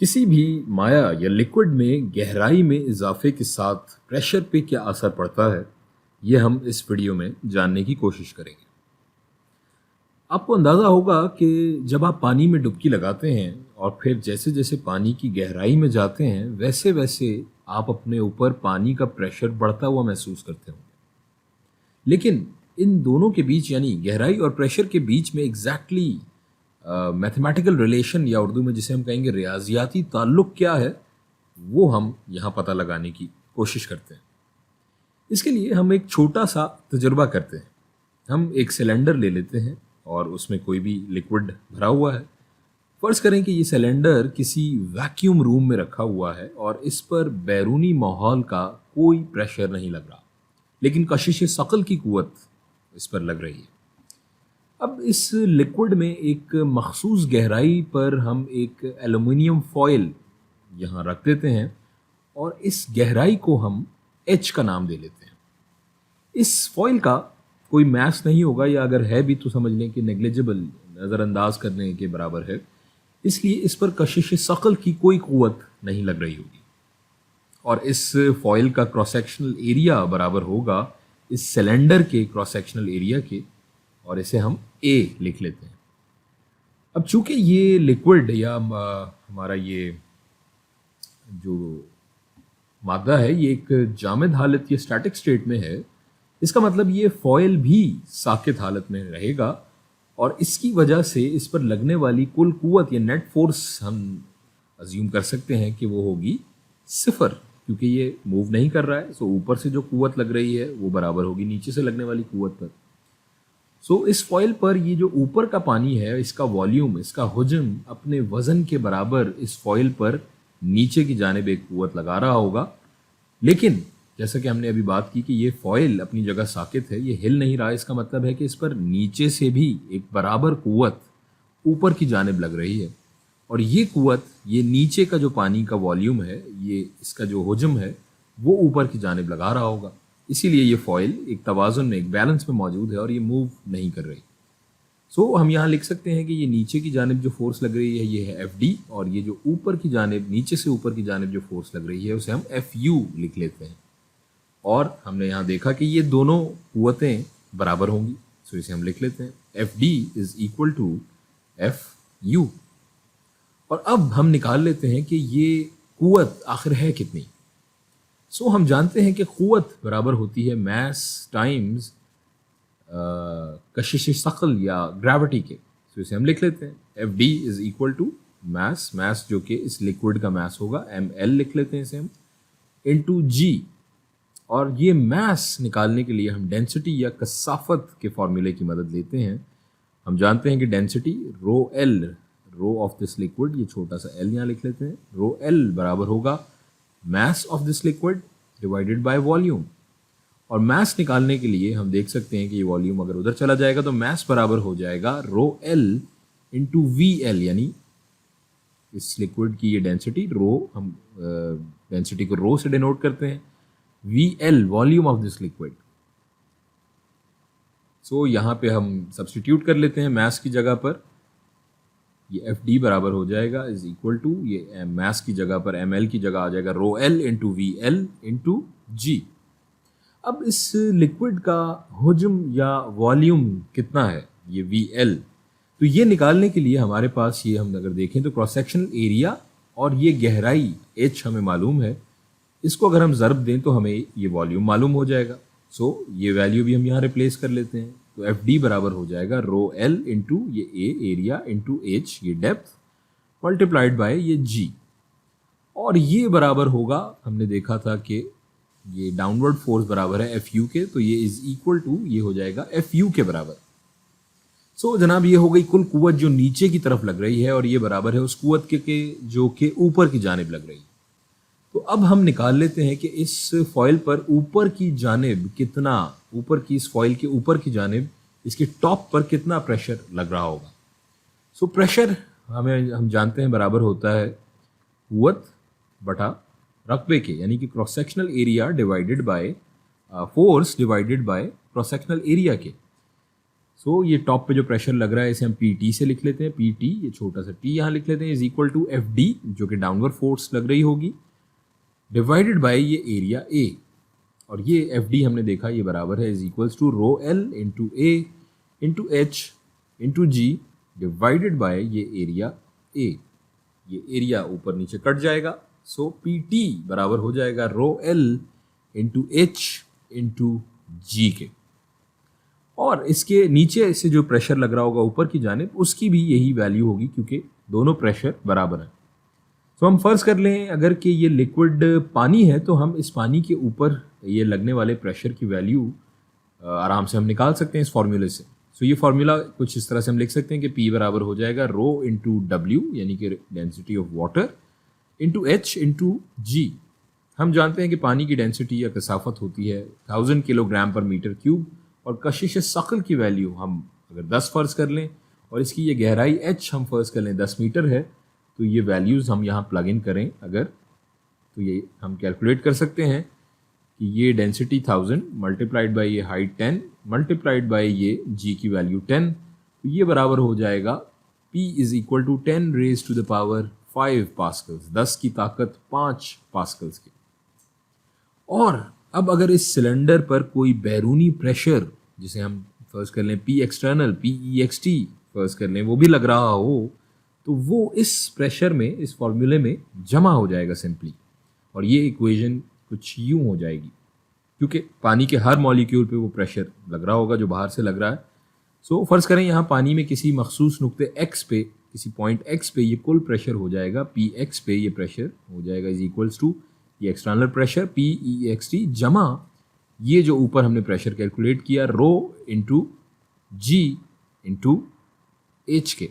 किसी भी माया या लिक्विड में गहराई में इजाफे के साथ प्रेशर पे क्या असर पड़ता है, ये हम इस वीडियो में जानने की कोशिश करेंगे। आपको अंदाज़ा होगा कि जब आप पानी में डुबकी लगाते हैं और फिर जैसे जैसे पानी की गहराई में जाते हैं वैसे वैसे आप अपने ऊपर पानी का प्रेशर बढ़ता हुआ महसूस करते होंगे। लेकिन इन दोनों के बीच यानी गहराई और प्रेशर के बीच में एग्जैक्टली मैथमेटिकल रिलेशन या उर्दू में जिसे हम कहेंगे रियाजियाती ताल्लुक क्या है, वो हम यहाँ पता लगाने की कोशिश करते हैं। इसके लिए हम एक छोटा सा तजुर्बा करते हैं। हम एक सिलेंडर ले लेते हैं और उसमें कोई भी लिक्विड भरा हुआ है। फर्ज करें कि ये सिलेंडर किसी वैक्यूम रूम में रखा हुआ है और इस पर बैरूनी माहौल का कोई प्रेशर नहीं लग रहा, लेकिन कशिश शकल की कुव्वत इस पर लग रही है। अब इस लिक्विड में एक मखसूस गहराई पर हम एक एल्युमिनियम फॉयल यहाँ रख देते हैं और इस गहराई को हम एच का नाम दे लेते हैं। इस फॉयल का कोई मैस नहीं होगा, या अगर है भी तो समझ लें कि नेग्लिजिबल, नज़रअंदाज करने के बराबर है। इसलिए इस पर कशिश शकल की कोई कुव्वत नहीं लग रही होगी और इस फॉयल का क्रॉस सेक्शनल एरिया बराबर होगा इस सिलेंडर के क्रॉस सेक्शनल एरिया के, और इसे हम ए लिख लेते हैं। अब चूंकि ये लिक्विड या हमारा ये जो मादा है ये एक जामिद हालत या स्टैटिक स्टेट में है, इसका मतलब ये फॉयल भी साकित हालत में रहेगा और इसकी वजह से इस पर लगने वाली कुल कुव्वत या नेट फोर्स हम अज्यूम कर सकते हैं कि वो होगी सिफर, क्योंकि ये मूव नहीं कर रहा है। सो ऊपर से जो कुव्वत लग रही है वो बराबर होगी नीचे से लगने वाली कुव्वत पर। सो इस फॉयल पर ये जो ऊपर का पानी है, इसका वॉल्यूम, इसका हुजम अपने वजन के बराबर इस फॉयल पर नीचे की जानिब एक कुव्वत लगा रहा होगा। लेकिन जैसा कि हमने अभी बात की कि ये फॉयल अपनी जगह साकित है, ये हिल नहीं रहा, इसका मतलब है कि इस पर नीचे से भी एक बराबर कुव्वत ऊपर की जानिब लग रही है और ये कुव्वत, ये नीचे का जो पानी का वॉल्यूम है, ये इसका जो हुजम है वो ऊपर की जानिब लगा रहा होगा। इसीलिए ये फॉयल एक तवाज़ुन में, एक बैलेंस में मौजूद है और ये मूव नहीं कर रही। सो हम यहाँ लिख सकते हैं कि ये नीचे की जानिब जो फोर्स लग रही है ये है एफ डी, और ये जो ऊपर की जानिब, नीचे से ऊपर की जानिब जो फोर्स लग रही है उसे हम एफ यू लिख लेते हैं। और हमने यहाँ देखा कि ये दोनों कुव्वतें बराबर होंगी, सो इसे हम लिख लेते हैं F D is equal to F U. और अब हम निकाल लेते हैं कि ये कुव्वत आखिर है कितनी। सो हम जानते हैं कि कुव्वत बराबर होती है मैस टाइम्स कशिश शकल या ग्रेविटी के। सो इसे हम लिख लेते हैं F D is equal to mass, mass जो कि इस लिक्विड का मैस होगा, एम एल लिख लेते हैं इसे हम, इनटू जी। और ये मैस निकालने के लिए हम डेंसिटी या कसाफत के फॉर्मूले की मदद लेते हैं। हम जानते हैं कि density rho L, rho of this liquid, ये छोटा सा एल यहाँ लिख लेते हैं, रो एल बराबर होगा mass of this liquid divided by volume. और मैस निकालने के लिए हम देख सकते हैं कि ये वॉल्यूम अगर उधर चला जाएगा तो मैस बराबर हो जाएगा rho L into V L, यानी इस लिक्विड की ये डेंसिटी रो, हम डेंसिटी को रो से डिनोट करते हैं, V L volume of this liquid. So यहाँ पे हम सब्सटीट्यूट कर लेते हैं मैस की जगह पर, ये एफ डी बराबर हो जाएगा इज इक्वल टू, ये मैस की जगह पर एम एल की जगह आ जाएगा rho L into V L into G. अब इस लिक्विड का हुजम या वॉल्यूम कितना है, ये वी एल, तो ये निकालने के लिए हमारे पास ये, हम अगर देखें तो क्रॉस सेक्शनल एरिया और ये गहराई एच हमें मालूम है, इसको अगर हम ज़रब दें तो हमें ये वॉल्यूम मालूम हो जाएगा। सो ये वैल्यू भी हम यहाँ रिप्लेस कर लेते हैं, तो एफ डी बराबर हो जाएगा रो एल इंटू ये ए एरिया इंटू एच ये डेप्थ मल्टीप्लाइड बाय ये जी। और ये बराबर होगा, हमने देखा था कि ये डाउनवर्ड फोर्स बराबर है एफ यू के, तो ये इज इक्वल टू, ये हो जाएगा एफ यू के बराबर। सो जनाब ये हो गई कुल कुव्वत जो नीचे की तरफ लग रही है और ये बराबर है उस कुव्वत के जो कि ऊपर की जानिब लग रही है। तो अब हम निकाल लेते हैं कि इस फॉयल पर ऊपर की जानिब कितना, ऊपर की, इस फॉयल के ऊपर की जानिब इसके टॉप पर कितना प्रेशर लग रहा होगा। सो प्रेशर हम जानते हैं बराबर होता है कुव्वत बटा रकबे के, यानी कि cross sectional area divided by force divided by cross sectional area के। सो ये टॉप पे जो प्रेशर लग रहा है इसे हम PT से लिख लेते हैं। PT, ये छोटा सा T यहाँ लिख लेते हैं, इज इक्वल टू FD जो कि डाउनवर्ड फोर्स लग रही होगी, डिवाइडेड बाय ये एरिया A। और ये FD हमने देखा ये बराबर है is equals to rho L into A into H into G divided by ये एरिया A। ये एरिया ऊपर नीचे कट जाएगा, सो PT बराबर हो जाएगा rho L into H into G के। और इसके नीचे से जो प्रेशर लग रहा होगा ऊपर की जानिब उसकी भी यही वैल्यू होगी क्योंकि दोनों प्रेशर बराबर हैं। तो हम फर्ज कर लें अगर कि ये लिक्विड पानी है तो हम इस पानी के ऊपर ये लगने वाले प्रेशर की वैल्यू आराम से हम निकाल सकते हैं इस फार्मूले से। सो ये फार्मूला कुछ इस तरह से हम लिख सकते हैं कि P बराबर हो जाएगा रो इंटू W यानी कि density of water into H into G। हम जानते हैं कि पानी की डेंसिटी या कसाफत होती है 1000 किलोग्राम पर मीटर क्यूब, और कशिश सकल की वैल्यू हम अगर 10 फर्ज कर लें और इसकी ये गहराई H हम फर्ज कर लें 10 मीटर है, तो ये वैल्यूज़ हम यहाँ प्लग इन करें अगर, तो ये हम कैलकुलेट कर सकते हैं कि ये डेंसिटी 1000 मल्टीप्लाइड बाई ये हाइट 10 मल्टीप्लाइड बाई ये G की वैल्यू 10, तो ये बराबर हो जाएगा P is equal to 10 raise to the power 5 pascals, 10 की ताकत 5 पास्कल्स की। और अब अगर इस सिलेंडर पर कोई बैरूनी प्रेशर जिसे हम फर्ज कर लें P एक्सटर्नल PEXT फर्ज कर लें वो भी लग रहा हो, तो वो इस प्रेशर में इस फॉर्मूले में जमा हो जाएगा सिंपली, और ये इक्वेशन कुछ यूं हो जाएगी क्योंकि पानी के हर मॉलिक्यूल पे वो प्रेशर लग रहा होगा जो बाहर से लग रहा है। सो फर्ज करें यहाँ पानी में किसी मखसूस नुक्ते X पे, किसी पॉइंट X पे ये कुल प्रेशर हो जाएगा PX पे, ये प्रेशर हो जाएगा इज इक्वल्स टू ये एक्सटर्नल प्रेशर PEXT जमा ये जो ऊपर हमने प्रेशर कैलकुलेट किया rho into G into H के।